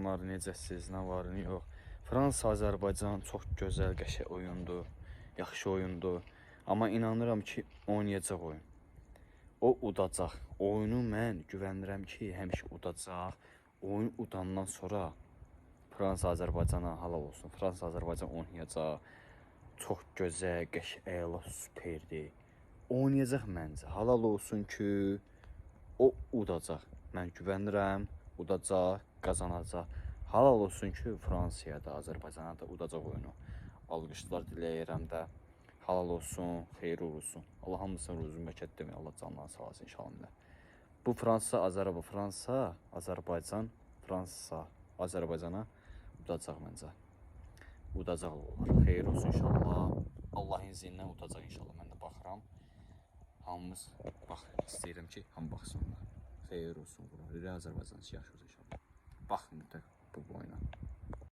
axşamlar necəsiz, nə var, nə yox. Fransa, Azərbaycan çox gözəl, qəşəng oyundur, yaxşı oyundur. Amma inanıram ki, oynayacaq oyun. O udacaq. Oyunu mən güvənirəm ki, həmişə udacaq. Oyun udandan sonra Fransa, Azərbaycana halal olsun. Fransa, Azərbaycan oynayacaq. Çox gözəl, qəşəng, superdir. Oynayacaq məncə. Halal olsun ki, o udacaq. Mən güvənirəm, udacaq, qazanacaq. Halal olsun ki, Fransaya da, Azərbaycana da udacaq oyunu. Alqışlar diləyirəm də. Halal olsun, xeyir olsun. Allah hamısını ruzu məkət demək, Allah canlarını sağ olsun inşallah. Bu Fransa, Azərbaycan, Fransa, Azərbaycana udacaq məncə. Udacaq olar. Xeyir olsun inşallah. Allahın izni ilə udacaq inşallah. Mən də baxıram. Hamımız bax istəyirəm ki, hamı baxsın. Xeyir olsun. Azərbaycan yaxşı olsun inşallah. Baxın mütləq.